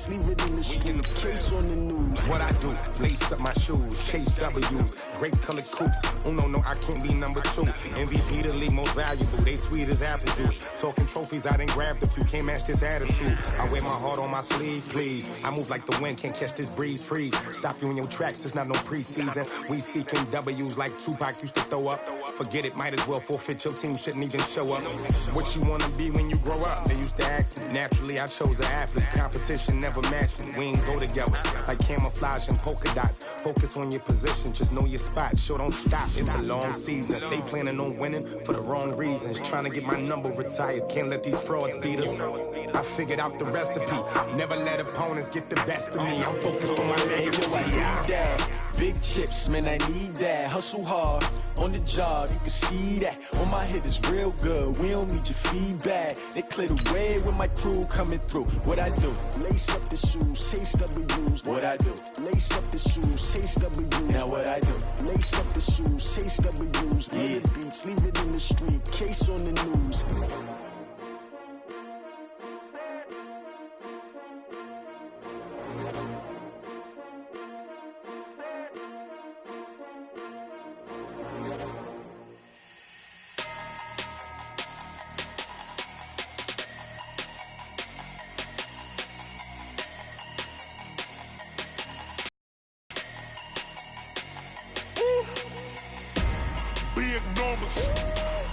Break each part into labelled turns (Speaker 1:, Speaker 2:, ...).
Speaker 1: beats, leave it in the street, case on the news.
Speaker 2: What I do, lace up my shoes, chase W's, grape colored coops. Oh no, I can't be number 2. MVP the league, most valuable, they sweet as apple juice. Talking trophies, I didn't grab the few, can't match this attitude. I wear my heart on my sleeve, please. I move like the wind, can't catch this breeze, freeze. Stop you in your tracks, there's not no preseason. We seeking W's like Tupac used to throw up. Forget it, might as well forfeit, your team shouldn't even show up. What you wanna be when you grow up? They used to ask me. Naturally, I chose an athlete. Competition never matched me. We ain't go together like camouflage and polka dots. Focus on your position, just know your spot. Show don't stop, it's a long season. They planning on winning for the wrong reasons. Trying to get my number retired, can't let these frauds beat us. I figured out the recipe. Never let opponents get the best of me. I'm focused on my legacy.
Speaker 1: Big chips, man, I need that. Hustle hard on the job, you can see that. On my hit is real good, we don't need your feedback. They clear the way with my crew coming through. What I do? Lace up the shoes, chase W's. What I do? Lace up the shoes, chase W's. Now what I do? Lace up the shoes, chase W's. Yeah. The beats, leave it in the street, case on the news.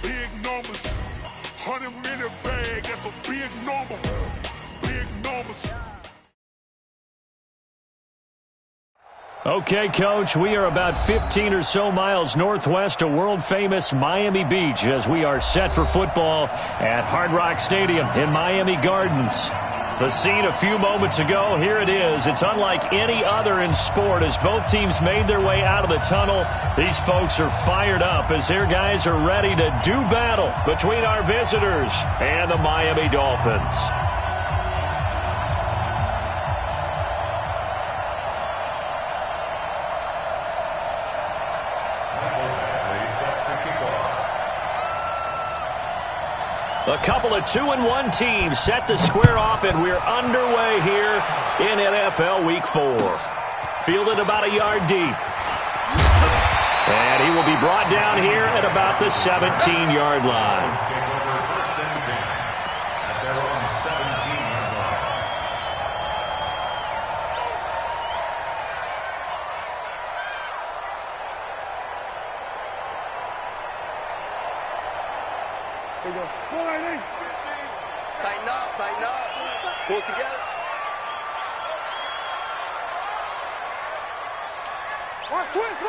Speaker 3: Big numbers, 100-minute bag, that's a big number, big numbers.
Speaker 4: Okay, Coach, we are about 15 or so miles northwest of world-famous Miami Beach as we are set for football at Hard Rock Stadium in Miami Gardens. The scene a few moments ago, here it is. It's unlike any other in sport as both teams made their way out of the tunnel. These folks are fired up as their guys are ready to do battle between our visitors and the Miami Dolphins. A couple of 2-1 teams set to square off, and we're underway here in NFL Week 4. Fielded about a yard deep. And he will be brought down here at about the 17-yard line.
Speaker 5: Tighten up, pull it together.
Speaker 3: Watch twist.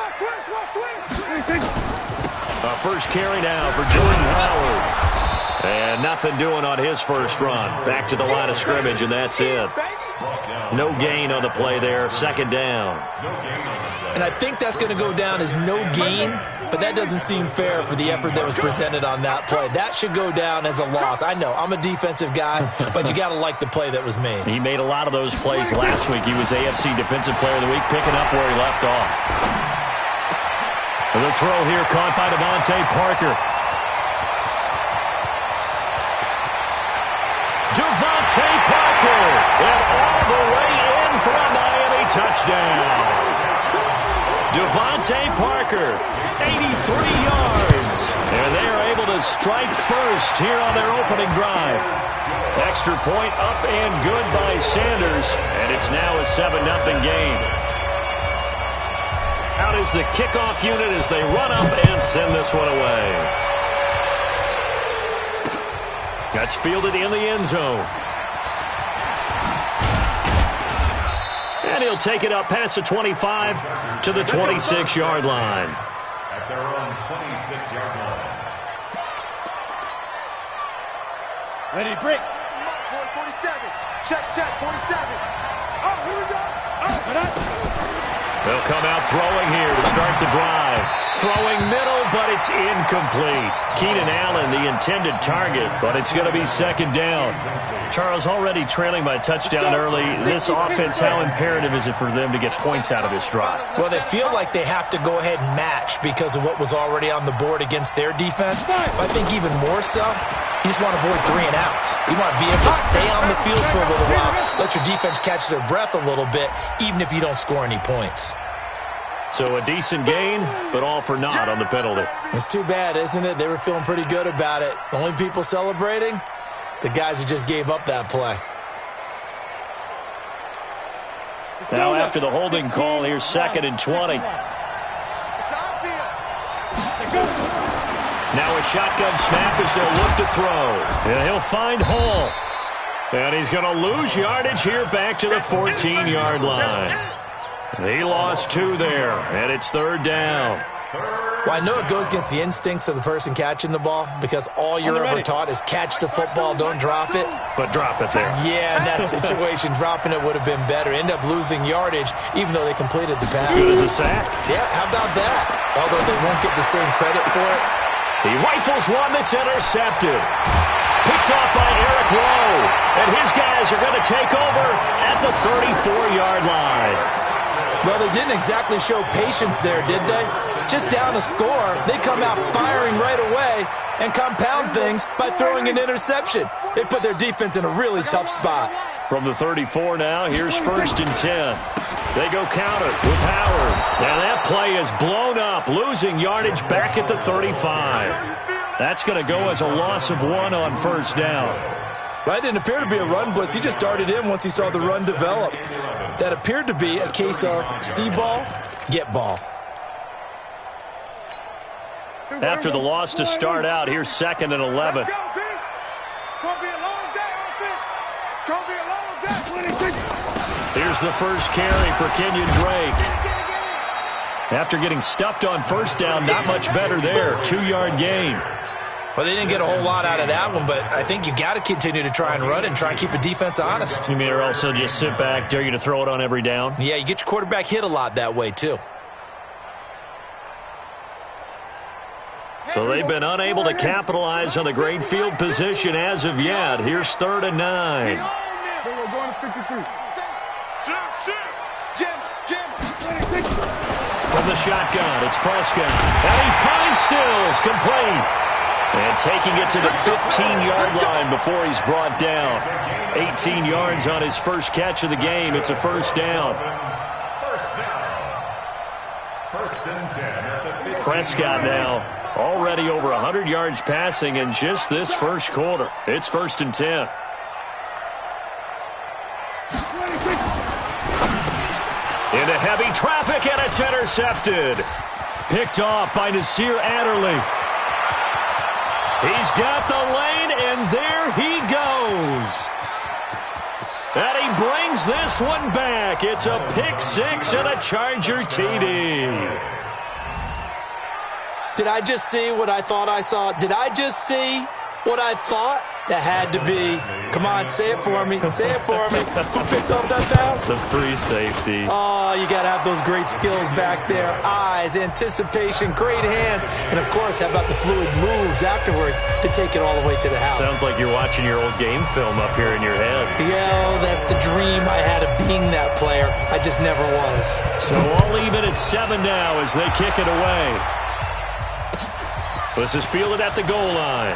Speaker 4: A first carry now for Jordan Howard. And nothing doing on his first run. Back to the line of scrimmage, and that's it. No gain on the play there, second down.
Speaker 6: And I think that's going to go down as no gain, but that doesn't seem fair for the effort that was presented on that play. That should go down as a loss. I know, I'm a defensive guy, but you got to like the play that was made.
Speaker 4: He made a lot of those plays last week. He was AFC Defensive Player of the Week, picking up where he left off. The throw here caught by Devontae Parker. Devontae Parker, and all the way in for a Miami touchdown. Devontae Parker, 83 yards. And they are able to strike first here on their opening drive. Extra point up and good by Sanders. And it's now a 7-0 game. Out is the kickoff unit as they run up and send this one away. That's fielded in the end zone. And he'll take it up past the 25 to the 26-yard line.
Speaker 7: At their own 26-yard line.
Speaker 3: Ready, break.
Speaker 5: 47. Check, 47. Oh, here we go.
Speaker 4: They'll come out throwing here to start the drive. throwing middle, but it's incomplete. Keenan Allen, the intended target, but it's going to be second down. Charles, already trailing by a touchdown early. This offense, how imperative is it for them to get points out of this drive?
Speaker 6: Well, they feel like they have to go ahead and match because of what was already on the board against their defense. But I think even more so, you just want to avoid 3 and outs. You want to be able to stay on the field for a little while, let your defense catch their breath a little bit, even if you don't score any points.
Speaker 4: So a decent gain, but all for naught on the penalty.
Speaker 6: It's too bad, isn't it? They were feeling pretty good about it. The only people celebrating, the guys who just gave up that play.
Speaker 4: Now after the holding call, here's 2nd and 20. Now a shotgun snap as they'll look to throw. And he'll find Hall. And he's going to lose yardage here back to the 14-yard line. He lost 2 there, and it's 3rd down.
Speaker 6: Well, I know it goes against the instincts of the person catching the ball because all you're ever taught is catch the football, don't drop it.
Speaker 4: But drop it there.
Speaker 6: Yeah, in that situation, dropping it would have been better. End up losing yardage, even though they completed the pass.
Speaker 4: Good as a sack.
Speaker 6: Yeah, how about that? Although they won't get the same credit for it.
Speaker 4: He rifles one that's intercepted. Picked off by Eric Rowe. And his guys are going to take over at the 34-yard line.
Speaker 6: Well, they didn't exactly show patience there, did they? Just down a score, they come out firing right away and compound things by throwing an interception. They put their defense in a really tough spot.
Speaker 4: From the 34 now, here's 1st and 10. They go counter with Howard. And that play is blown up, losing yardage back at the 35. That's going to go as a loss of 1 on 1st down.
Speaker 6: That didn't appear to be a run blitz. He just darted in once he saw the run develop. That appeared to be a case of see ball, get ball.
Speaker 4: After the loss to start out, here's 2nd and 11.
Speaker 5: Let's go, D. It's going to be a long day, offense. It's going to be a long day.
Speaker 4: Here's the first carry for Kenyon Drake. After getting stuffed on 1st down, not much better there. 2-yard gain.
Speaker 6: Well, they didn't get a whole lot out of that one, but I think you got to continue to try and run and try and keep the defense honest.
Speaker 4: You mean or also just sit back, dare you to throw it on every down?
Speaker 6: Yeah, you get your quarterback hit a lot that way, too.
Speaker 4: So they've been unable to capitalize on the great field position as of yet. Here's 3rd and 9. From the shotgun, it's Prescott. And he finds Stills, complete. And taking it to the 15-yard line before he's brought down. 18 yards on his first catch of the game. It's a 1st down. Prescott now already over 100 yards passing in just this first quarter. It's 1st and 10. Into heavy traffic, and it's intercepted. Picked off by Nasir Adderley. He's got the lane, and there he goes. And he brings this one back. It's a pick 6 and a Charger TD.
Speaker 6: Did I just see what I thought I saw? Did I just see what I thought? That had to be. Come on, say it for me. Say it for me. Who picked up that pass?
Speaker 4: It's a free safety.
Speaker 6: Oh, you got to have those great skills back there. Eyes, anticipation, great hands. And, of course, how about the fluid moves afterwards to take it all the way to the house?
Speaker 4: Sounds like you're watching your old game film up here in your head.
Speaker 6: Yeah, that's the dream I had of being that player. I just never was.
Speaker 4: So all even at 7 now as they kick it away. This is fielded at the goal line.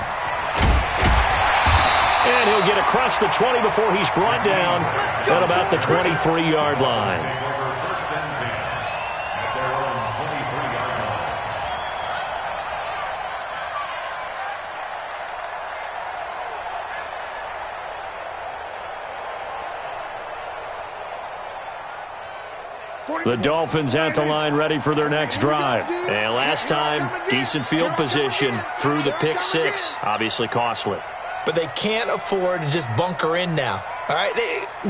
Speaker 4: And he'll get across the 20 before he's brought down at about the 23-yard line. The Dolphins at the line ready for their next drive. And last time, decent field position through the pick 6. Obviously costly.
Speaker 6: But they can't afford to just bunker in now. All right,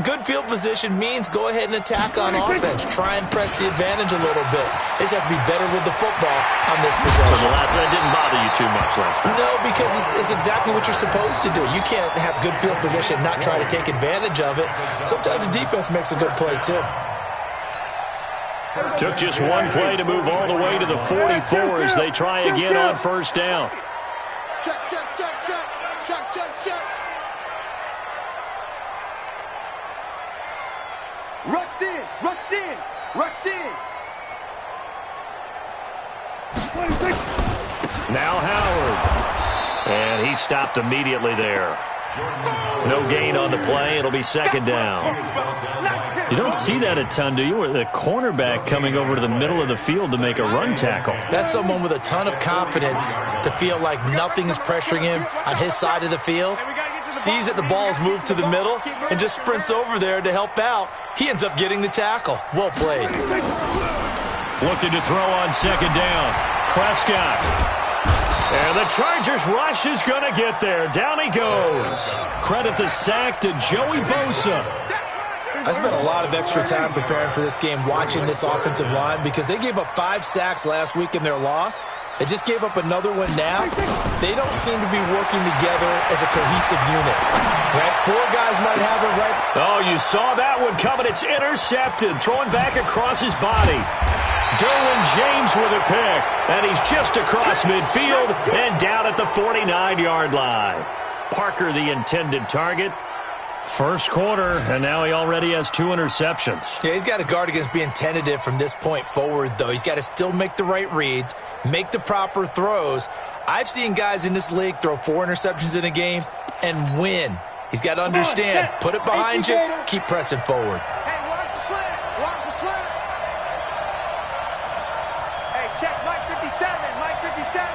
Speaker 6: good field position means go ahead and attack on offense. Try and press the advantage a little bit. They just have to be better with the football on this possession.
Speaker 4: So the last one didn't bother you too much last time?
Speaker 6: No, because it's exactly what you're supposed to do. You can't have good field position and not try to take advantage of it. Sometimes the defense makes a good play, too.
Speaker 4: Took just one play to move all the way to the 44 as they try again on first down.
Speaker 5: Check, check, check, check. Check, check, check. Rush in, rush in, rush in.
Speaker 4: Now Howard. And he stopped immediately there. No gain on the play. It'll be second down. You don't see that a ton, do you? Or the cornerback coming over to the middle of the field to make a run tackle.
Speaker 6: That's someone with a ton of confidence to feel like nothing is pressuring him on his side of the field. Sees that the ball's moved to the middle and just sprints over there to help out. He ends up getting the tackle. Well played.
Speaker 4: Looking to throw on second down. Prescott. And the Chargers rush is going to get there. Down he goes. Credit the sack to Joey Bosa.
Speaker 6: I spent a lot of extra time preparing for this game watching this offensive line because they gave up 5 sacks last week in their loss. They just gave up another one now. They don't seem to be working together as a cohesive unit. Right? 4 guys might have it right.
Speaker 4: Oh, you saw that one coming. It's intercepted. Throwing back across his body. Derwin James with a pick. And he's just across midfield and down at the 49-yard line. Parker, the intended target. First quarter, and now he already has 2 interceptions.
Speaker 6: Yeah, he's got to guard against being tentative from this point forward, though. He's got to still make the right reads, make the proper throws. I've seen guys in this league throw 4 interceptions in a game and win. He's got to understand, put it behind you, keep pressing forward.
Speaker 5: Hey, watch the slant. Watch the slant. Hey, check Mike 57. Mike 57.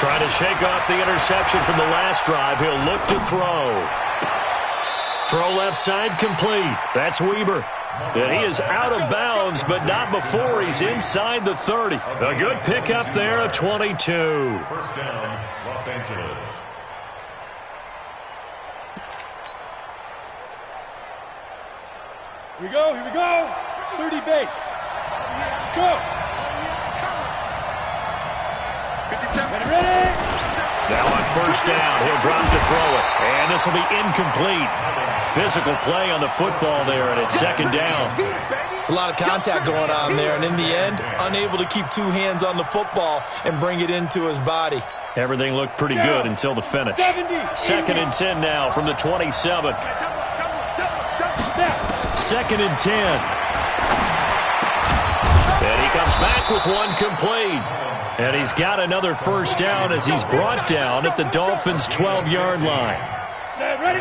Speaker 4: Trying to shake off the interception from the last drive. He'll look to throw. Throw left side complete. That's Weber. And he is out of bounds, but not before he's inside the 30. A good pickup there, a 22.
Speaker 7: First down, Los Angeles.
Speaker 5: Here we go, here we go. 30 base. Go. 57. Ready?
Speaker 4: Now on first down, he'll drop to throw it. And this will be incomplete. Physical play on the football there, and it's second down.
Speaker 6: It's a lot of contact going on there, and in the end, unable to keep 2 hands on the football and bring it into his body.
Speaker 4: Everything looked pretty good until the finish. Second and 10 now from the 27. Second and 10. And he comes back with one complete. And he's got another first down as he's brought down at the Dolphins' 12-yard line.
Speaker 5: Ready?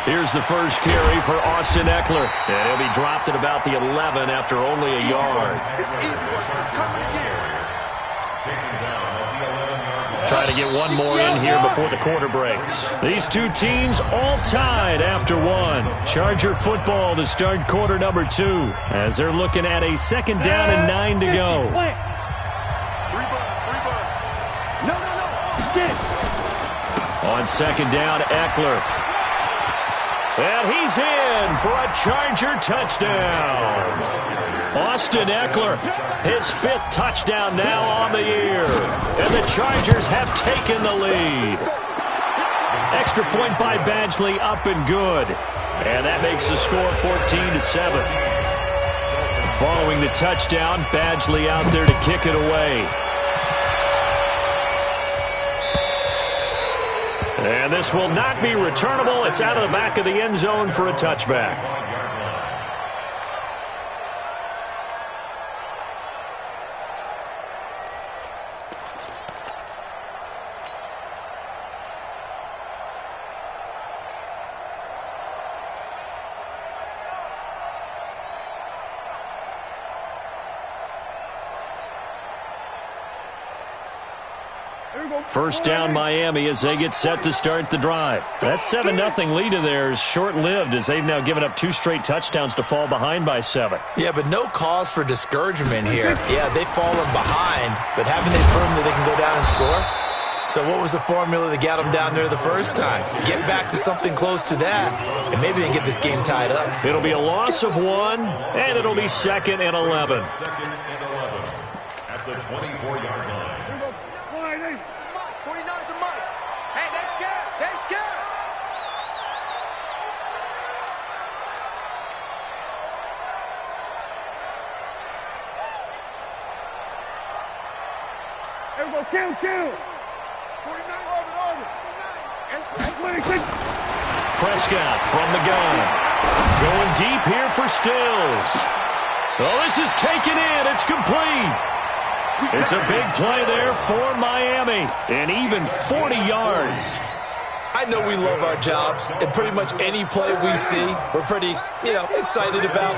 Speaker 4: Here's the first carry for Austin Eckler. And he'll be dropped at about the 11 after only a yard. Trying to get one more in here before the quarter breaks. These 2 teams all tied after 1. Charger football to start quarter number 2 as they're looking at a second down and 9 to go. On second down, Eckler. And he's in for a Charger touchdown. Austin Eckler, his 5th touchdown now on the year. And the Chargers have taken the lead. Extra point by Badgley, up and good. And that makes the score 14-7. Following the touchdown, Badgley out there to kick it away. And this will not be returnable. It's out of the back of the end zone for a touchback. First down Miami as they get set to start the drive. That 7-0 lead of theirs short-lived as they've now given up 2 straight touchdowns to fall behind by 7.
Speaker 6: Yeah, but no cause for discouragement here. Yeah, they've fallen behind, but haven't they proven that they can go down and score? So what was the formula that got them down there the first time? Get back to something close to that, and maybe they can get this game tied up.
Speaker 4: It'll be a loss of 1, and it'll be 2nd and 11.
Speaker 7: Second and 11 at the 24-yard line.
Speaker 5: 49 to Mike. Hey, they're scared. They're scared. Kill. 49 orbit.
Speaker 4: Prescott from the gun. Going deep here for Stills. Oh, this is taken in. It's complete. It's a big play there for Miami. And even 40 yards.
Speaker 6: I know we love our jobs, and pretty much any play we see, we're pretty, excited about.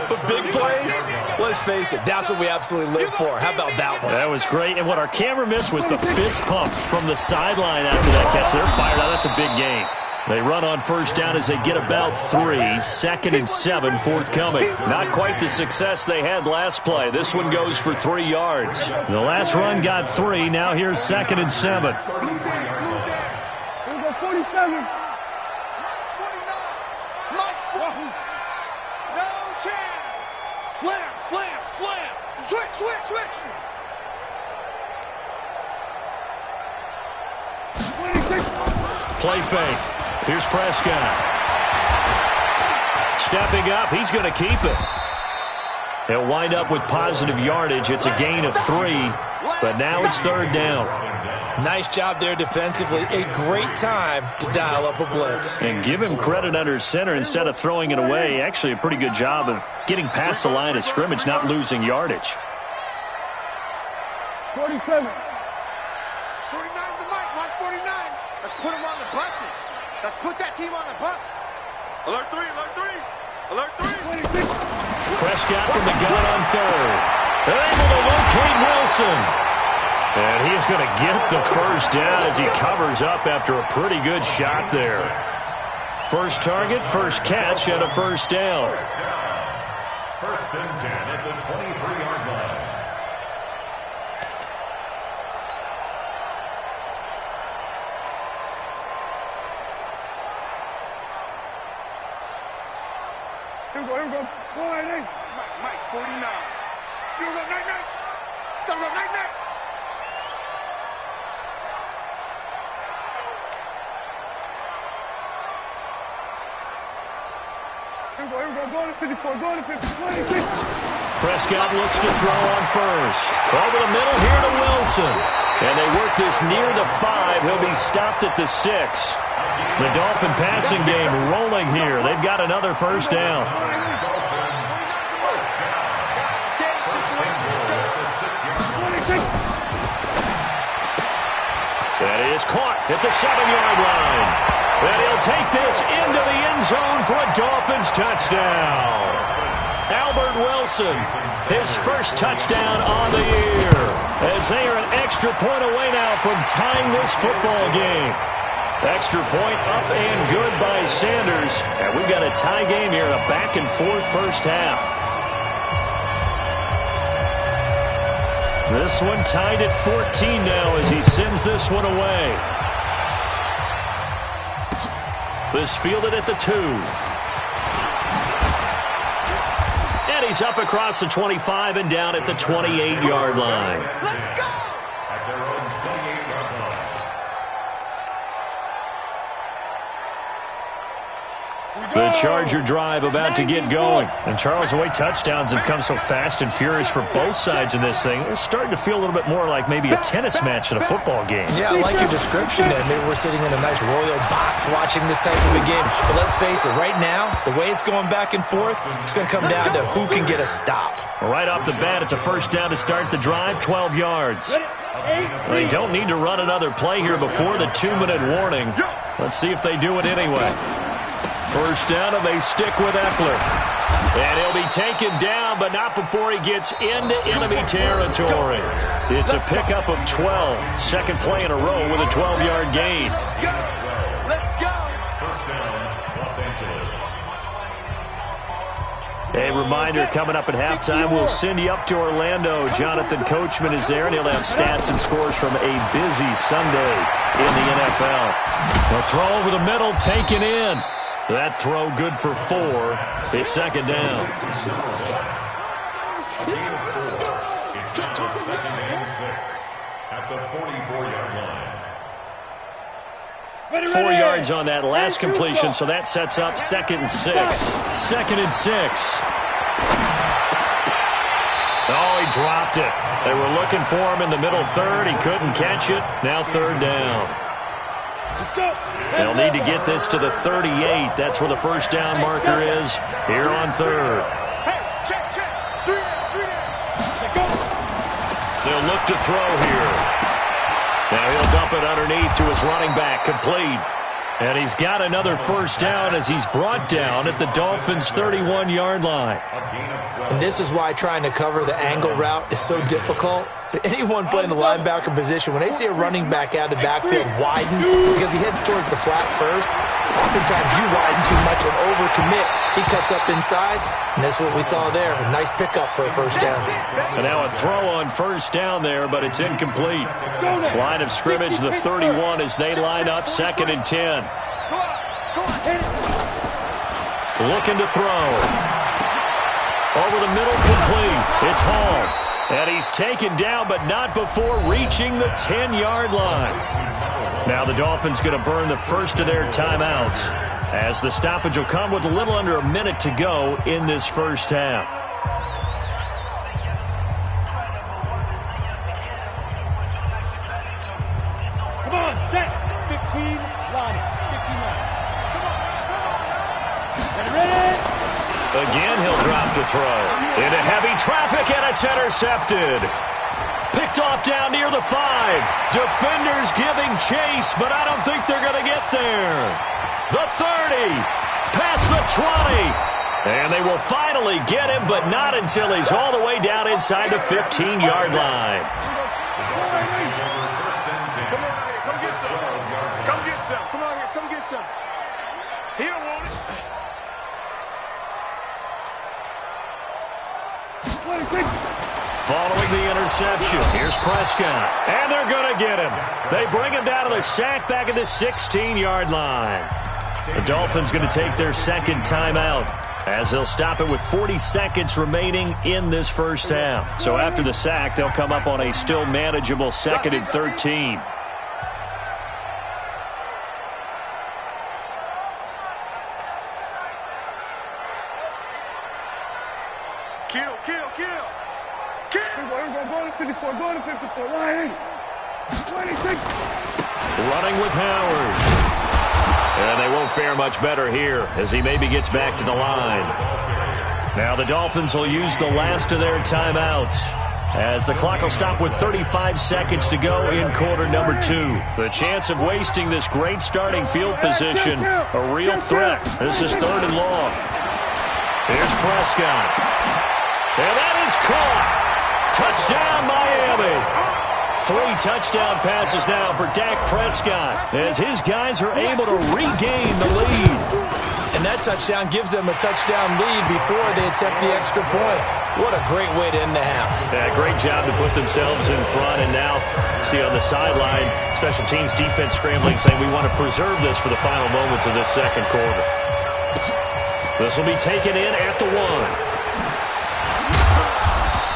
Speaker 6: But big plays, let's face it, that's what we absolutely live for. How about that one?
Speaker 4: That was great. And what our camera missed was the fist pump from the sideline after that catch. They're fired out. That's a big gain. They run on first down as they get about 3. 2nd and 7 forthcoming. Not quite the success they had last play. This one goes for 3 yards. The last run got 3. Now here's 2nd and 7.
Speaker 5: 47. Mike 49. Mike 49. No chance. Slam. Switch.
Speaker 4: Play fake. Here's Prescott. Stepping up. He's going to keep it. They'll wind up with positive yardage. It's a gain of 3, but now it's 3rd down.
Speaker 6: Nice job there defensively. A great time to dial up a blitz.
Speaker 4: And give him credit under center instead of throwing it away. Actually, a pretty good job of getting past the line of scrimmage, not losing yardage.
Speaker 5: 47. 49's the mic. Watch 49. Let's put him on the buses. Let's put that team on the bus. Alert 3.
Speaker 4: Prescott from the gun on 3rd. They're able to locate Wilson. And he's going to get the first down as he covers up after a pretty good shot there. First target, first catch, and a first down.
Speaker 7: 1st and 10 at the 23-yard line.
Speaker 5: Here we go. Go right in. Mike 49. Here we go, night. Here we go. Go to 54. Go to 50. 26.
Speaker 4: Prescott looks to throw on first. Over the middle here to Wilson. And they work this near the 5. He'll be stopped at the 6. The Dolphin passing game rolling here. They've got another first down. That is caught at the 7-yard line. And he'll take this into the end zone for a Dolphins touchdown. Albert Wilson, his first touchdown on the year, as they are an extra point away now from tying this football game. Extra point up and good by Sanders. And we've got a tie game here in a back-and-forth first half. This one tied at 14 now as he sends this one away. This fielded at the 2. And he's up across the 25 and down at the 28-yard line.
Speaker 5: Let's go!
Speaker 7: At their own 28-yard line.
Speaker 4: The Charger drive about to get going. And Charles, the way touchdowns have come so fast and furious for both sides in this thing, it's starting to feel a little bit more like maybe a tennis match in a football game.
Speaker 6: Yeah, I like your description there. Maybe we're sitting in a nice royal box watching this type of a game. But let's face it, right now, the way it's going back and forth, it's going to come down to who can get a stop.
Speaker 4: Right off the bat, it's a first down to start the drive, 12 yards. They don't need to run another play here before the 2-minute warning. Let's see if they do it anyway. First down, and they stick with Eckler. And he'll be taken down, but not before he gets into enemy territory. It's a pickup of 12. Second play in a row with a 12-yard gain.
Speaker 5: Let's go!
Speaker 7: First down, Los Angeles.
Speaker 4: A reminder, coming up at halftime, we'll send you up to Orlando. Jonathan Coachman is there, and he'll have stats and scores from a busy Sunday in the NFL. The throw over the middle, taken in. That throw good for 4. It's second down.
Speaker 7: It's now 2nd and 6 at the 44-yard line.
Speaker 4: 4 yards on that last completion, so that sets up 2nd and 6. 2nd and 6. Oh, he dropped it. They were looking for him in the middle third. He couldn't catch it. Now third down. They'll need to get this to the 38. That's where the first down marker is here on third. They'll look to throw here. Now he'll dump it underneath to his running back, complete. And he's got another first down as he's brought down at the Dolphins' 31-yard line.
Speaker 6: And this is why trying to cover the angle route is so difficult. Anyone playing the linebacker position, when they see a running back out of the backfield widen because he heads towards the flat first, oftentimes you widen too much and overcommit. He cuts up inside, and that's what we saw there. A nice pickup for a first down.
Speaker 4: And now a throw on first down there, but it's incomplete. Line of scrimmage, the 31, as they line up 2nd and 10. Looking to throw. Over the middle, complete. It's Hall. And he's taken down, but not before reaching the 10-yard line. Now the Dolphins going to burn the first of their timeouts, as the stoppage will come with a little under a minute to go in this first half.
Speaker 8: Come on, set. 15 line. 15 line. Come on. Ready?
Speaker 4: Again, he'll drop to throw. Into heavy traffic, and it's intercepted. Picked off down near the 5. Defenders giving chase, but I don't think they're going to get there. The 30. Past the 20. And they will finally get him, but not until he's all the way down inside the 15-yard line.
Speaker 5: Come get some. Come on here. Come get some. He don't want it.
Speaker 4: Following the interception, here's Prescott. And they're going to get him. They bring him down to the sack back at the 16-yard line. The Dolphins going to take their second timeout, as they'll stop it with 40 seconds remaining in this first half. So after the sack, they'll come up on a still manageable 2nd and 13.
Speaker 5: Kill.
Speaker 8: Go to 54, line 26.
Speaker 4: Running with Howard. And they won't fare much better here as he maybe gets back to the line. Now the Dolphins will use the last of their timeouts, as the clock will stop with 35 seconds to go in quarter number 2. The chance of wasting this great starting field position, a real threat. This is 3rd and long. Here's Prescott. And that is caught. Touchdown, Miami. 3 touchdown passes now for Dak Prescott, as his guys are able to regain the lead.
Speaker 6: And that touchdown gives them a touchdown lead before they attempt the extra point. What a great way to end the half.
Speaker 4: Yeah, great job to put themselves in front, and now see on the sideline, special teams defense scrambling, saying we want to preserve this for the final moments of this second quarter. This will be taken in at the 1.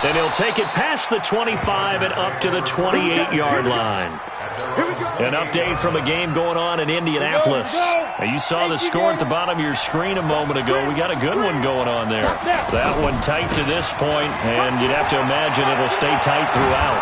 Speaker 4: And he'll take it past the 25 and up to the 28-yard line. An update from a game going on in Indianapolis. Now, you saw the score at the bottom of your screen a moment ago. We got a good one going on there. That one tight to this point, and you'd have to imagine it'll stay tight throughout.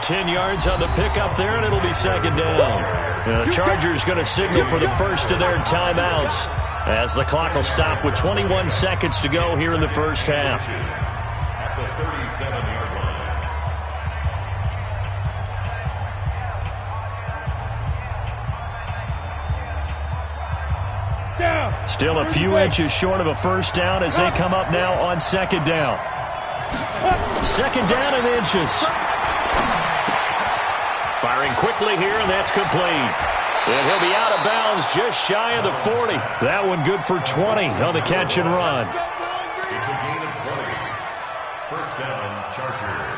Speaker 4: 10 yards on the pickup there, and it'll be 2nd down. The Chargers going to signal for the first of their timeouts, as the clock will stop with 21 seconds to go here in the first half.
Speaker 7: At the 37-yard
Speaker 8: Down.
Speaker 4: Still a few inches short of a first down as they come up now on 2nd down. 2nd down in inches. Firing quickly here, and that's complete. And he'll be out of bounds just shy of the 40. That one good for 20 on the catch and run.
Speaker 7: It's a gain of 20. First down, Chargers.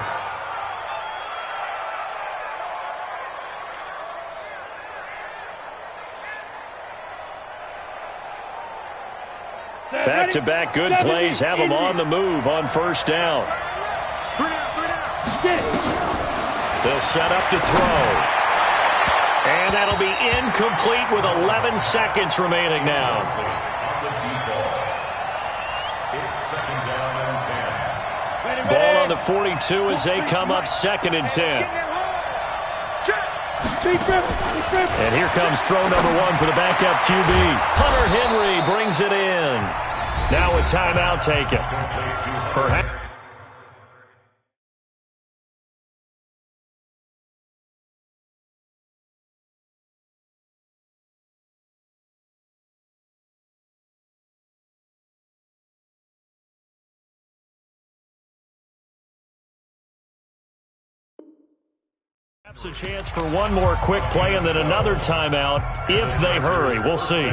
Speaker 4: Back-to-back good plays have them on the move on first down. They'll set up to throw. And that'll be incomplete with 11 seconds remaining now.
Speaker 7: On the default. It's 2nd down and 10.
Speaker 4: 42 as they come up 2nd and 10. And here comes throw number 1 for the backup QB. Hunter Henry brings it in. Now a timeout taken. Perhaps. Perhaps a chance for one more quick play and then another timeout if they hurry. We'll see.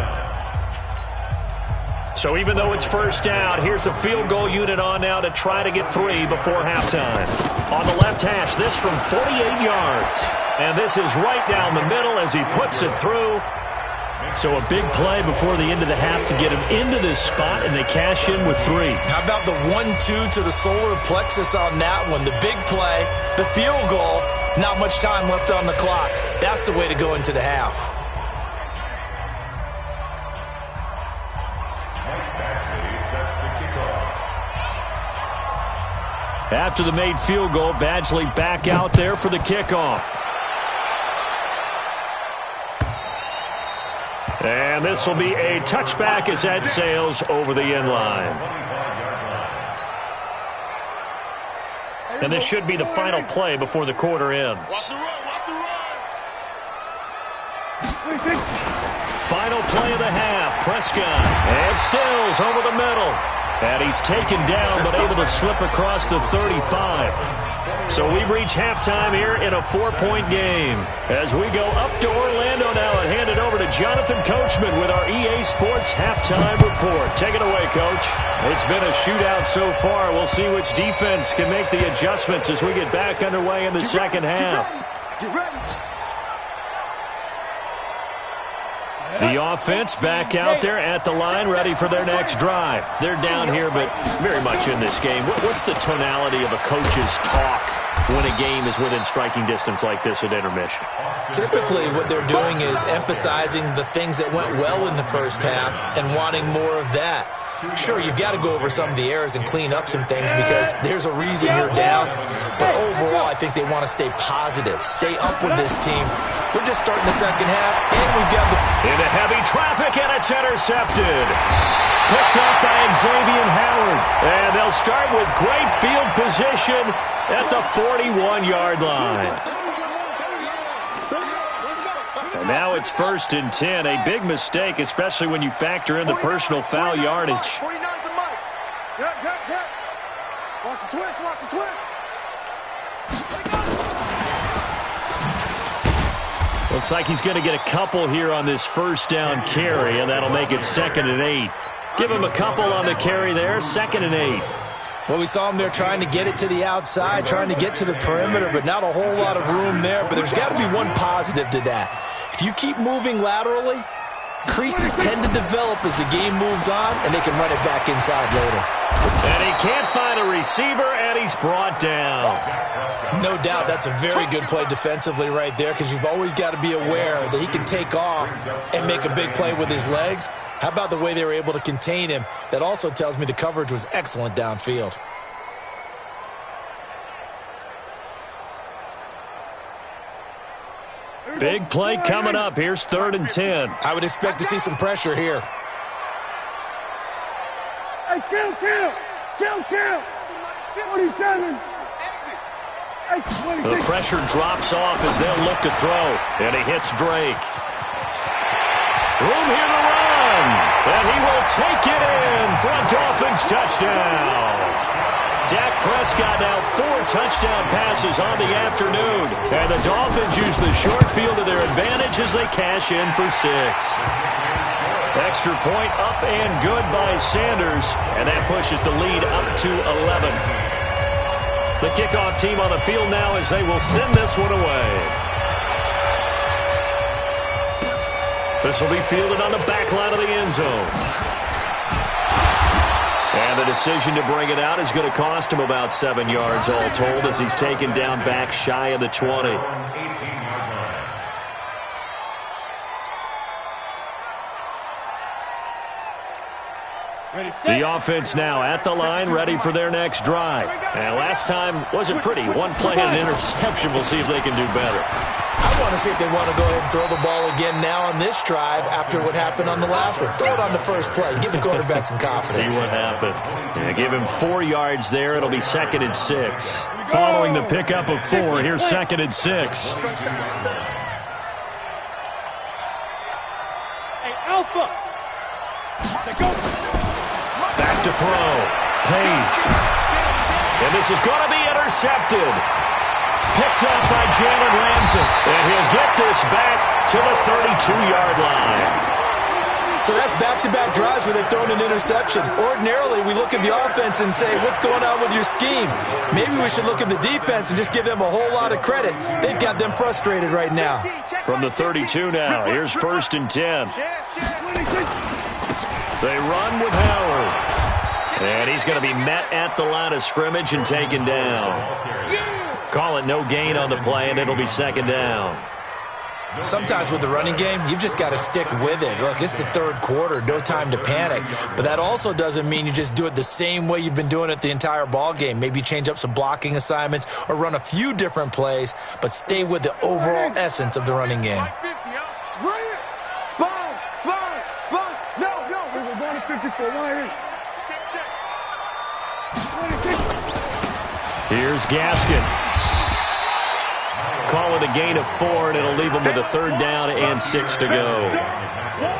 Speaker 4: So even though it's first down, here's the field goal unit on now to try to get 3 before halftime. On the left hash, this from 48 yards. And this is right down the middle as he puts it through. So a big play before the end of the half to get him into this spot, and they cash in with 3.
Speaker 6: How about the 1-2 to the solar plexus on that one? The big play, the field goal, not much time left on the clock. That's the way to go into the half.
Speaker 4: After the made field goal, Badgley back out there for the kickoff. And this will be a touchback as that sails over the end line. And this should be the final play before the quarter ends. Final play of the half. Prescott. And Stills over the middle. And he's taken down but able to slip across the 35. So we've reached halftime here in a 4-point game. As we go up to Orlando now and hand it over to Jonathan Coachman with our EA Sports Halftime Report. Take it away, Coach. It's been a shootout so far. We'll see which defense can make the adjustments as we get back underway in the second half.
Speaker 5: Get ready.
Speaker 4: The offense back out there at the line, ready for their next drive. They're down here, but very much in this game. What's the tonality of a coach's talk when a game is within striking distance like this at intermission?
Speaker 6: Typically, what they're doing is emphasizing the things that went well in the first half and wanting more of that. Sure, you've got to go over some of the errors and clean up some things because there's a reason you're down. But overall, I think they want to stay positive, stay up with this team. We're just starting the second half, and we've got the...
Speaker 4: Into heavy traffic, and it's intercepted. Picked up by Xavier Howard. And they'll start with great field position at the 41-yard line. And now it's 1st and 10. A big mistake, especially when you factor in the personal foul yardage.
Speaker 5: 49's the mic. Yeah. Watch the twist, watch the twist.
Speaker 4: Looks like he's going to get a couple here on this first down carry, and that'll make it 2nd and 8. Give him a couple on the carry there, 2nd and 8.
Speaker 6: Well, we saw him there trying to get it to the outside, trying to get to the perimeter, but not a whole lot of room there. But there's got to be one positive to that. If you keep moving laterally, creases tend to develop as the game moves on, and they can run it back inside later.
Speaker 4: And he can't find a receiver, and he's brought down.
Speaker 6: No doubt that's a very good play defensively right there because you've always got to be aware that he can take off and make a big play with his legs. How about the way they were able to contain him? That also tells me the coverage was excellent downfield.
Speaker 4: Big play coming up. Here's 3rd and 10.
Speaker 6: I would expect to see some pressure here.
Speaker 8: Hey, kill. 27. Hey, 26.
Speaker 4: The pressure drops off as they'll look to throw. And he hits Drake. Room here to run. And he will take it in for a Dolphins touchdown. Dak Prescott now 4 touchdown passes on the afternoon. And the Dolphins use the short field to their advantage as they cash in for 6. Extra point up and good by Sanders. And that pushes the lead up to 11. The kickoff team on the field now as they will send this one away. This will be fielded on the back line of the end zone. And the decision to bring it out is going to cost him about 7 yards all told as he's taken down back shy of the 20. The offense now at the line, ready for their next drive. And last time wasn't pretty. One play and an interception. We'll see if they can do better.
Speaker 6: I want to see if they want to go ahead and throw the ball again now on this drive after what happened on the last one. Throw it on the first play. Give the quarterback some confidence.
Speaker 4: See what happens. Yeah, give him 4 yards there. It'll be 2nd and 6. Following the pickup of 4, here's 2nd and 6.
Speaker 8: Hey, Alpha.
Speaker 4: Back to throw. Page. And this is going to be intercepted. Picked up by Jalen Ramsey. And he'll get this back to the 32-yard line.
Speaker 6: So that's back-to-back drives where they've thrown an interception. Ordinarily, we look at the offense and say, what's going on with your scheme? Maybe we should look at the defense and just give them a whole lot of credit. They've got them frustrated right now.
Speaker 4: From the 32 now, here's 1st and 10. They run with Howard. And he's going to be met at the line of scrimmage and taken down. Call it no gain on the play, and it'll be 2nd down.
Speaker 6: Sometimes with the running game, you've just got to stick with it. Look, it's the 3rd quarter, no time to panic. But that also doesn't mean you just do it the same way you've been doing it the entire ball game. Maybe change up some blocking assignments or run a few different plays, but stay with the overall essence of the running game.
Speaker 8: Sponge! No, we were going to 54. Why
Speaker 4: Here's Gaskin. Call it a gain of 4, and it'll leave them with a 3rd down and 6 to go.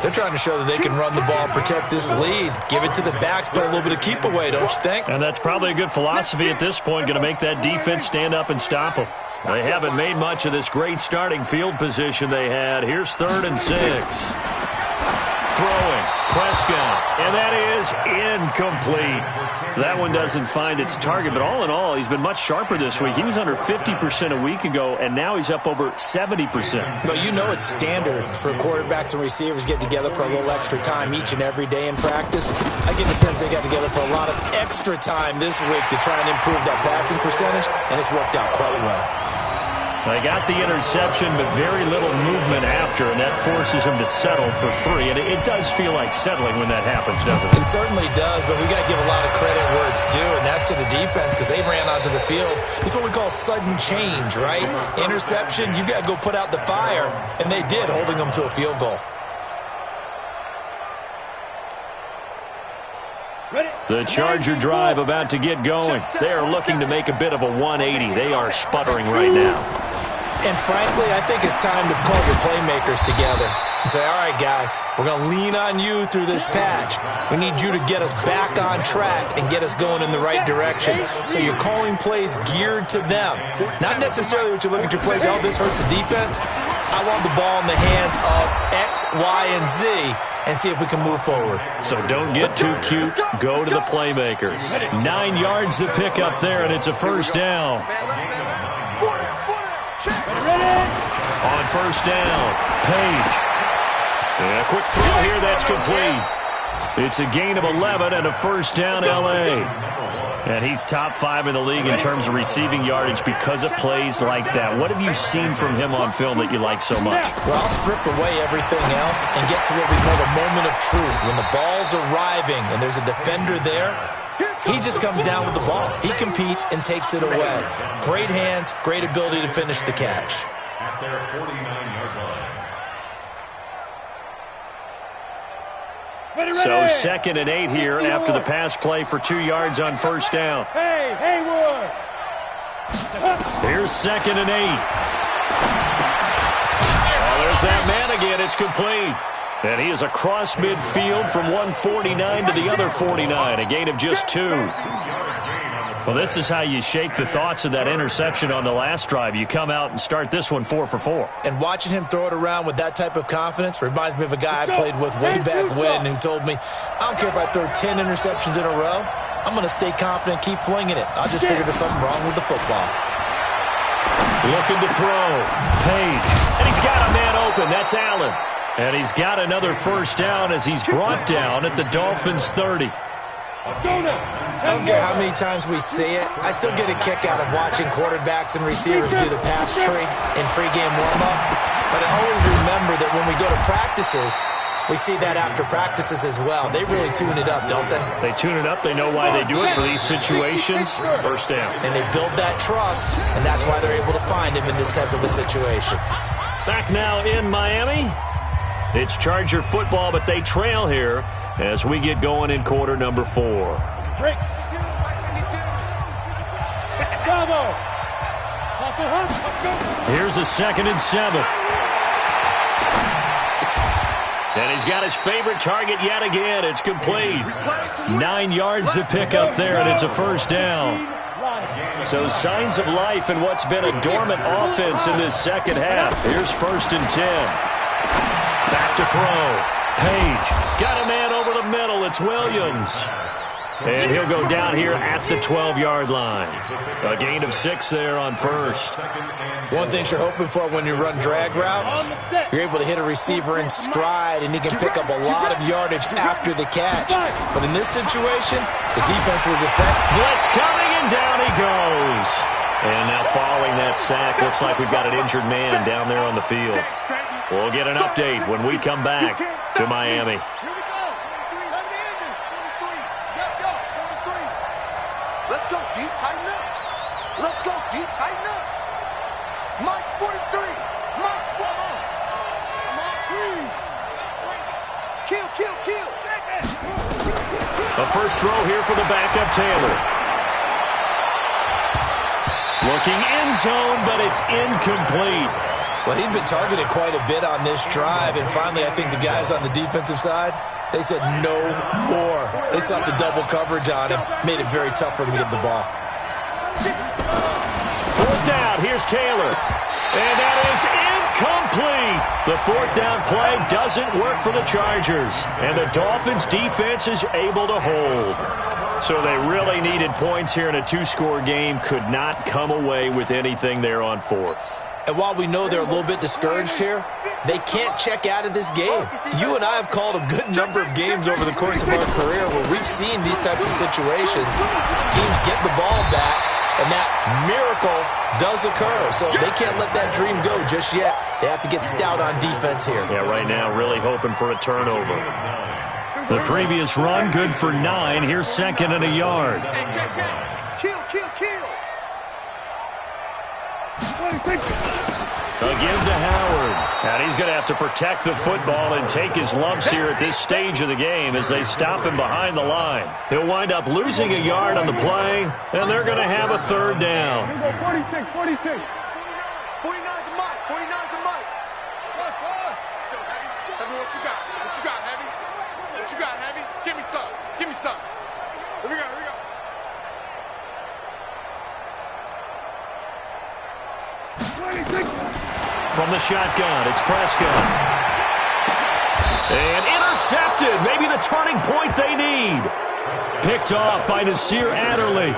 Speaker 6: They're trying to show that they can run the ball, protect this lead. Give it to the backs, play a little bit of keep away, don't you think?
Speaker 4: And that's probably a good philosophy at this point, going to make that defense stand up and stop them. They haven't made much of this great starting field position they had. Here's 3rd and 6. Throwing, Prescott, and that is incomplete. That one doesn't find its target, but all in all, he's been much sharper this week. He was under 50% a week ago, and now he's up over 70%.
Speaker 6: But you know it's standard for quarterbacks and receivers get together for a little extra time each and every day in practice. I get the sense they got together for a lot of extra time this week to try and improve that passing percentage, and it's worked out quite well.
Speaker 4: They got the interception, but very little movement after, and that forces them to settle for 3. And it does feel like settling when that happens, doesn't it?
Speaker 6: It certainly does, but we got to give a lot of credit where it's due, and that's to the defense because they ran onto the field. This is what we call sudden change, right? Interception, you got to go put out the fire, and they did, holding them to a field goal.
Speaker 4: The Charger drive about to get going. They are looking to make a bit of a 180. They are sputtering right now.
Speaker 6: And frankly, I think it's time to call your playmakers together and say, all right, guys, we're going to lean on you through this patch. We need you to get us back on track and get us going in the right direction. So you're calling plays geared to them. Not necessarily what you look at your plays, oh, this hurts the defense. I want the ball in the hands of X, Y, and Z and see if we can move forward.
Speaker 4: So don't get too cute. Go to the playmakers. 9 yards to pick up there, and it's a 1st down. On 1st down, Page. And a quick throw here, that's complete. It's a gain of 11 and a 1st down, L.A. And he's top 5 in the league in terms of receiving yardage because of plays like that. What have you seen from him on film that you like so much?
Speaker 6: Well, I'll strip away everything else and get to what we call the moment of truth. When the ball's arriving and there's a defender there, he just comes down with the ball. He competes and takes it away. Great hands, great ability to finish the catch.
Speaker 7: At their 49-yard line.
Speaker 4: So 2nd and 8 here after the pass play for 2 yards on 1st down.
Speaker 8: Hey, Haywood!
Speaker 4: Here's 2nd and 8. Oh, there's that man again. It's complete. And he is across midfield from 149 to the other 49, a gain of just 2. Well, this is how you shake the thoughts of that interception on the last drive. You come out and start this one 4 for 4.
Speaker 6: And watching him throw it around with that type of confidence reminds me of a guy I played with way back when who told me, I don't care if I throw 10 interceptions in a row. I'm going to stay confident, keep flinging it. I just figured there's something wrong with the football.
Speaker 4: Looking to throw. Page. And he's got a man open. That's Allen. And he's got another 1st down as he's brought down at the Dolphins' 30.
Speaker 6: I don't care how many times we see it. I still get a kick out of watching quarterbacks and receivers do the pass tree in pregame warm-up. But I always remember that when we go to practices, We see that after practices as well. They really tune it up, don't they?
Speaker 4: They tune it up. They know why they do it for these situations. First down.
Speaker 6: And they build that trust, and that's why they're able to find him in this type of a situation.
Speaker 4: Back now in Miami. It's Charger football, but they trail here as we get going in quarter number 4. Here's a 2nd and 7. And he's got his favorite target yet again. It's complete. 9 yards to pick up there, and it's a first down. So signs of life in what's been a dormant offense in this second half. Here's 1st and 10. Back to throw. Page. Got a man over the middle. It's Williams. And he'll go down here at the 12-yard line. A gain of 6 there on first.
Speaker 6: One thing you're hoping for when you run drag routes, you're able to hit a receiver in stride, and he can pick up a lot of yardage after the catch. But in this situation, the defense was effective.
Speaker 4: Blitz coming, and down he goes. And now following that sack, looks like we've got an injured man down there on the field. We'll get an update when we come back to Miami.
Speaker 5: Let's go, D. Tighten up. Let's go, D. Tighten up. Mike's 43. Mike's 4. Kill, kill, kill.
Speaker 4: A first throw here for the backup Taylor. Looking end zone, but it's incomplete.
Speaker 6: Well, he'd been targeted quite a bit on this drive, and finally I think the guys on the defensive side, they said no more. They slapped the double coverage on him, made it very tough for him to get the ball.
Speaker 4: 4th down, here's Taylor. And that is incomplete. The 4th down play doesn't work for the Chargers. And the Dolphins defense is able to hold. So they really needed points here in a 2-score game. Could not come away with anything there on 4th.
Speaker 6: And while we know they're a little bit discouraged here, they can't check out of this game. You and I have called a good number of games over the course of our career where we've seen these types of situations. Teams get the ball back, and that miracle does occur. So they can't let that dream go just yet. They have to get stout on defense here.
Speaker 4: Yeah, right now really hoping for a turnover. The previous run, good for 9. Here's 2nd and a yard.
Speaker 5: Kill, kill, kill.
Speaker 4: Again to Howard. And he's going to have to protect the football and take his lumps here at this stage of the game as they stop him behind the line. He'll wind up losing a yard on the play, and they're going to have a 3rd down.
Speaker 8: 46.
Speaker 5: 49's the mic. 49's the mic. Let's go, Heavy. Heavy, what you got? What you got, Heavy? What you got, Heavy? Give me some. Give me some. Here we go. Here we go.
Speaker 4: From the shotgun, it's Prescott. And intercepted. Maybe the turning point they need. Picked off by Nasir Adderley.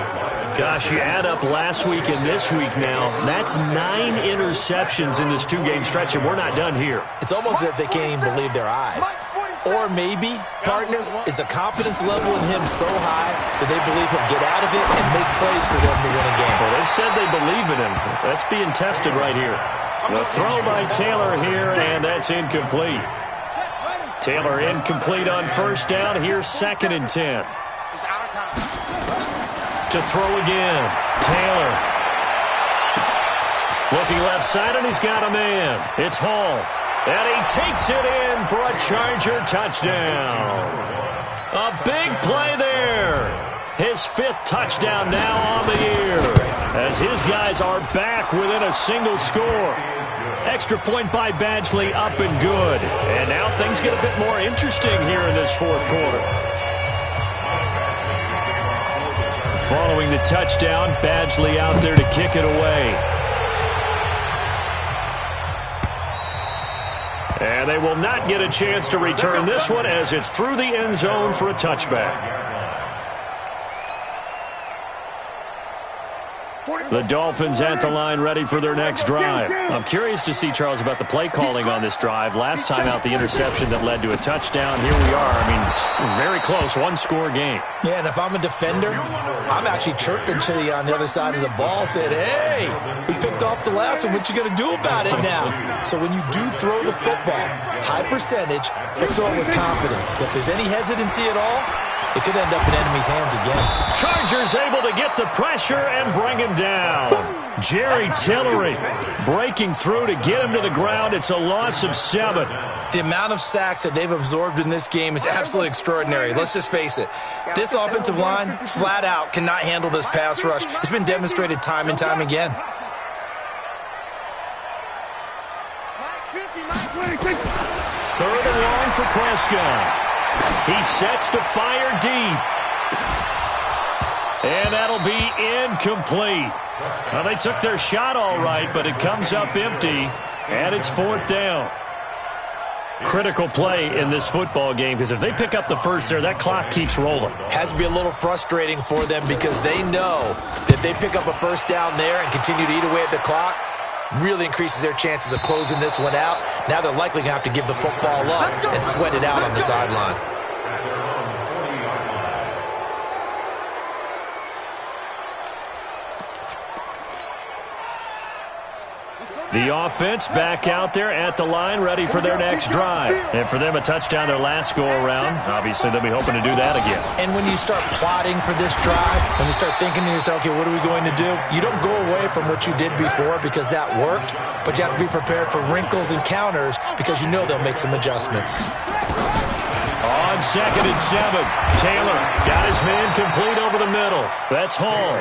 Speaker 4: Gosh, you add up last week and this week now. That's 9 interceptions in this 2-game stretch, and we're not done here.
Speaker 6: It's almost as if they can't even believe their eyes. Or maybe, partner, is the confidence level in him so high that they believe he'll get out of it and make plays for them to win a game.
Speaker 4: Well, they've said they believe in him. That's being tested right here. The throw by Taylor here, and that's incomplete. Taylor incomplete on 1st down. Here's 2nd and 10. To throw again. Taylor. Looking left side, and he's got a man. It's Hall. And he takes it in for a Charger touchdown. A big play there. His 5th touchdown now on the year as his guys are back within a single score. Extra point by Badgley, up and good. And now things get a bit more interesting here in this 4th quarter. Following the touchdown, Badgley out there to kick it away. And they will not get a chance to return this one as it's through the end zone for a touchback.
Speaker 5: 45.
Speaker 4: The Dolphins at the line ready for their next drive. I'm curious to see, Charles, about the play calling on this drive. Last time out, the interception that led to a touchdown. Here we are. I mean, it's very close, one-score game.
Speaker 6: Yeah, and if I'm a defender, I'm actually chirping to you on the other side of the ball, saying, hey, we picked off the last one. What you going to do about it now? So when you do throw the football, high percentage, but throw it with confidence. If there's any hesitancy at all, it could end up in enemy's hands again.
Speaker 4: Chargers able to get the pressure and bring him down. Jerry Tillery breaking through to get him to the ground. It's a loss of 7.
Speaker 6: The amount of sacks that they've absorbed in this game is absolutely extraordinary. Let's just face it. This offensive line, flat out, cannot handle this pass rush. It's been demonstrated time and time again.
Speaker 4: Third and long for Prescott. He sets to fire deep. And that'll be incomplete. Well, they took their shot all right, but it comes up empty, and it's 4th down. Critical play in this football game, because if they pick up the first there, that clock keeps rolling.
Speaker 6: Has to be a little frustrating for them because they know that if they pick up a first down there and continue to eat away at the clock, really increases their chances of closing this one out. Now they're likely going to have to give the football up and sweat it out on the sideline.
Speaker 4: The offense back out there at the line, ready for their next drive. And for them, a touchdown their last go-around. Obviously, they'll be hoping to do that again.
Speaker 6: And when you start plotting for this drive, when you start thinking to yourself, okay, what are we going to do? You don't go away from what you did before because that worked, but you have to be prepared for wrinkles and counters because you know they'll make some adjustments.
Speaker 4: On 2nd and 7, Taylor got his man complete over the middle. That's Hall.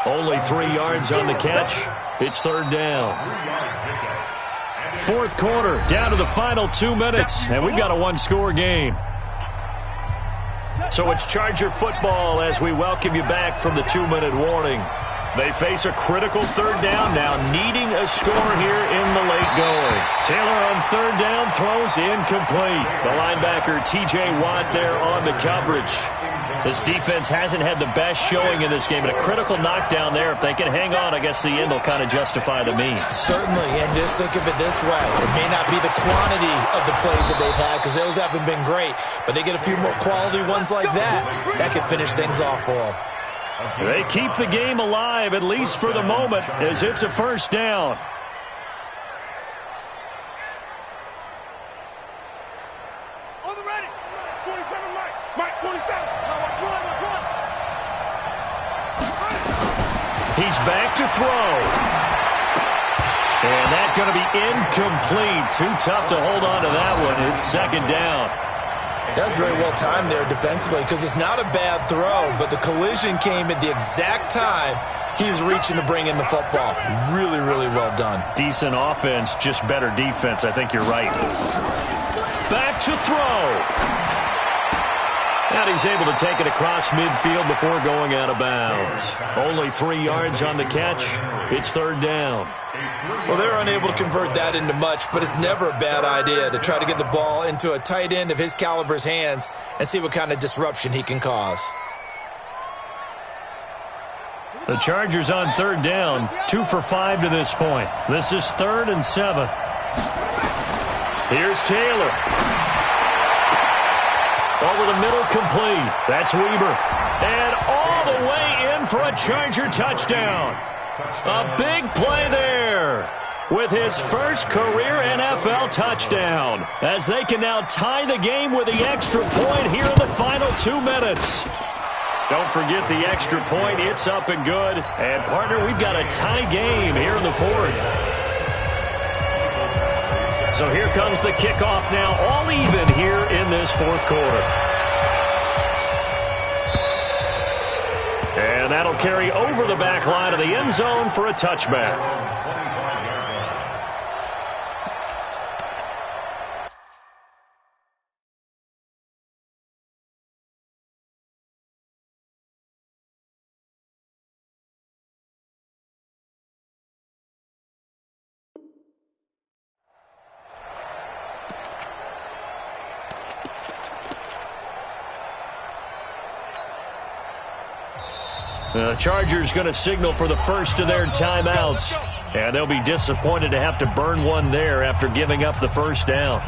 Speaker 4: Only 3 yards on the catch. It's 3rd down. 4th quarter, down to the final 2 minutes, and we've got a one-score game. So it's Charger football as we welcome you back from the 2-minute warning. They face a critical 3rd down now, needing a score here in the late going. Taylor on 3rd down throws incomplete. The linebacker T.J. Watt there on the coverage. This defense hasn't had the best showing in this game, but a critical knockdown there. If they can hang on, I guess the end will kind of justify the means.
Speaker 6: Certainly, and just think of it this way. It may not be the quantity of the plays that they've had because those haven't been great, but they get a few more quality ones like that. That could finish things off for them.
Speaker 4: They keep the game alive, at least for the moment, as it's a 1st down.
Speaker 8: On the ready. 47, Mike, 47.
Speaker 4: He's back to throw. And that's going to be incomplete. Too tough to hold on to that one. It's 2nd down.
Speaker 6: That's very well timed there defensively because it's not a bad throw, but the collision came at the exact time he was reaching to bring in the football. Really, really well done.
Speaker 4: Decent offense, just better defense. I think you're right. Back to throw. And he's able to take it across midfield before going out of bounds. Only 3 yards on the catch. It's 3rd down.
Speaker 6: Well, they're unable to convert that into much, but it's never a bad idea to try to get the ball into a tight end of his caliber's hands and see what kind of disruption he can cause.
Speaker 4: The Chargers on 3rd down, 2 for 5 to this point. This is 3rd and 7. Here's Taylor. Over the middle, complete. That's Weber. And all the way in for a Charger touchdown. A big play there with his first career NFL touchdown, as they can now tie the game with the extra point here in the final 2 minutes. Don't forget the extra point. It's up and good. And, partner, we've got a tie game here in the 4th. So here comes the kickoff now, all even here in this 4th quarter. And that'll carry over the back line of the end zone for a touchback. The Chargers going to signal for the first of their timeouts. And they'll be disappointed to have to burn one there after giving up the first down.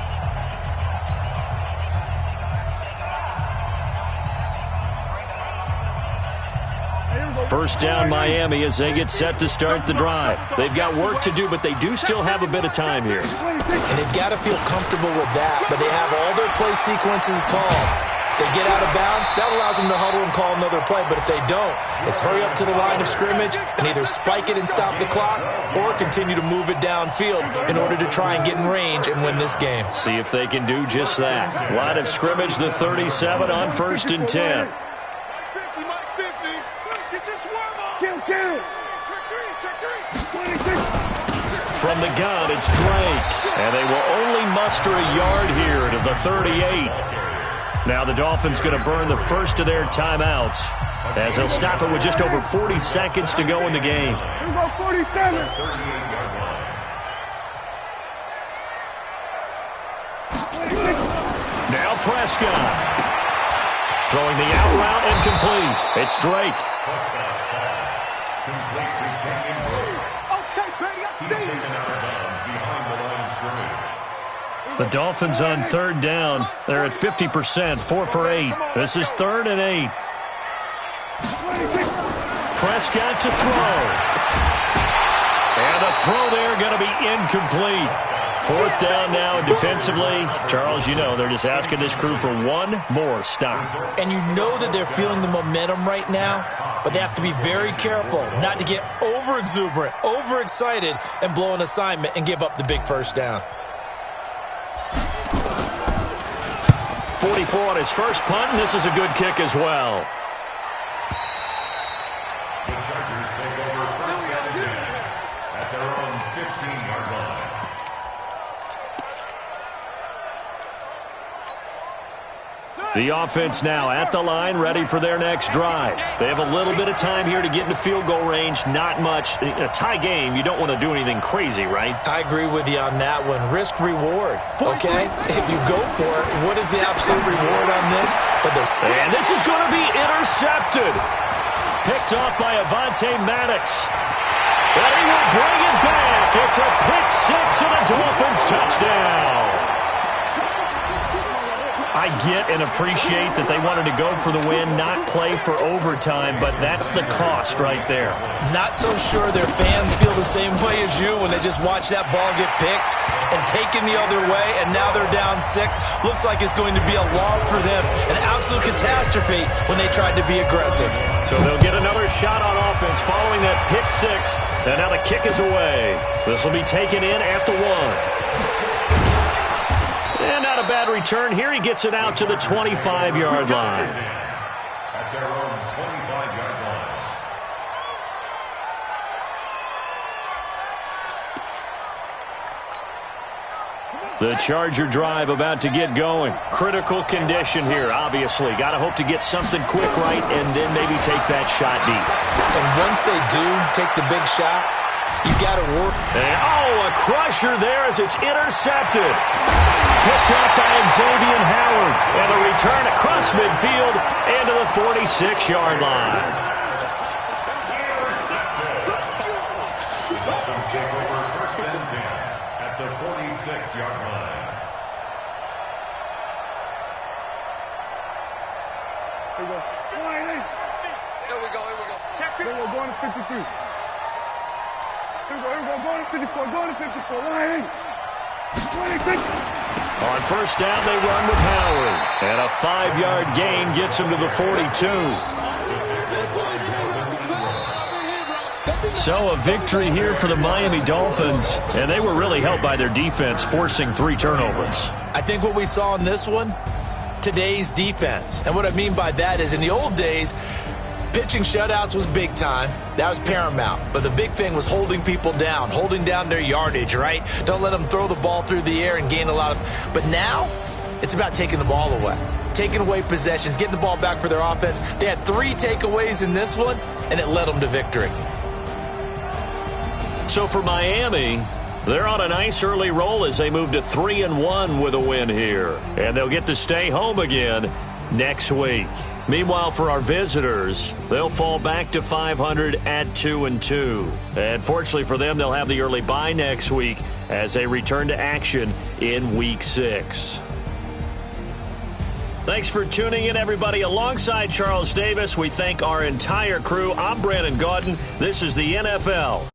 Speaker 4: First down Miami as they get set to start the drive. They've got work to do, but they do still have a bit of time here.
Speaker 6: And they've got to feel comfortable with that, but they have all their play sequences called. If they get out of bounds, that allows them to huddle and call another play, but if they don't, it's hurry up to the line of scrimmage and either spike it and stop the clock or continue to move it downfield in order to try and get in range and win this game.
Speaker 4: See if they can do just that. Line of scrimmage, the 37 on 1st and 10. From the gun, it's Drake. And they will only muster a yard here to the 38. Now the Dolphins going to burn the first of their timeouts as they'll stop it with just over 40 seconds to go in the game.
Speaker 8: Here we go, 47.
Speaker 4: Now Prescott. Throwing the out route incomplete. It's Drake. The Dolphins on 3rd down. They're at 50%, 4 for 8. This is 3rd and 8. Prescott to throw. And the throw there going to be incomplete. 4th down now defensively. Charles, you know, they're just asking this crew for one more stop.
Speaker 6: And you know that they're feeling the momentum right now, but they have to be very careful not to get over-exuberant, over-excited, and blow an assignment and give up the big first down.
Speaker 4: 44 on his first punt, and this is a good kick as well.
Speaker 7: The Chargers take over 1st and 10 at their own 15-yard line.
Speaker 4: The offense now at the line, ready for their next drive. They have a little bit of time here to get into field goal range, not much. In a tie game, you don't want to do anything crazy, right?
Speaker 6: I agree with you on that one. Risk reward, okay? If you go for it, what is the absolute reward on this?
Speaker 4: And this is going to be intercepted. Picked off by Avonte Maddox. But he will bring it back. It's a pick six and a Dolphins touchdown. I get and appreciate that they wanted to go for the win, not play for overtime, but that's the cost right there.
Speaker 6: Not so sure their fans feel the same way as you when they just watch that ball get picked and taken the other way, and now they're down 6. Looks like it's going to be a loss for them, an absolute catastrophe when they tried to be aggressive.
Speaker 4: So they'll get another shot on offense following that pick 6, and now the kick is away. This will be taken in at the 1. And not a bad return. Here he gets it out to the 25-yard line.
Speaker 7: At their own 25-yard line.
Speaker 4: The Charger drive about to get going. Critical condition here, obviously. Got to hope to get something quick right and then maybe take that shot deep.
Speaker 6: And once they do take the big shot, you got to work.
Speaker 4: And, a crusher there as it's intercepted. Picked up by Xavier Howard. And a return across midfield into the 46-yard line.
Speaker 7: The Dolphins take over 1st and 10 at the 46-yard line.
Speaker 8: Here we go.
Speaker 5: Here we go. Check it.
Speaker 8: Here we go, going to 53. Here we go, going to 54, going to 54. Line 26.
Speaker 4: On 1st down, they run with Howard. And a 5-yard gain gets him to the 42. So a victory here for the Miami Dolphins. And they were really helped by their defense, forcing 3 turnovers.
Speaker 6: I think what we saw in this one, today's defense. And what I mean by that is in the old days, pitching shutouts was big time. That was paramount. But the big thing was holding people down, holding down their yardage, right? Don't let them throw the ball through the air and gain a lot of... But now, it's about taking the ball away. Taking away possessions, getting the ball back for their offense. They had 3 takeaways in this one, and it led them to victory.
Speaker 4: So for Miami, they're on a nice early roll as they move to 3-1 with a win here. And they'll get to stay home again next week. Meanwhile, for our visitors, they'll fall back to 500 at 2-2. And fortunately for them, they'll have the early bye next week as they return to action in Week 6. Thanks for tuning in, everybody. Alongside Charles Davis, we thank our entire crew. I'm Brandon Gaudin. This is the NFL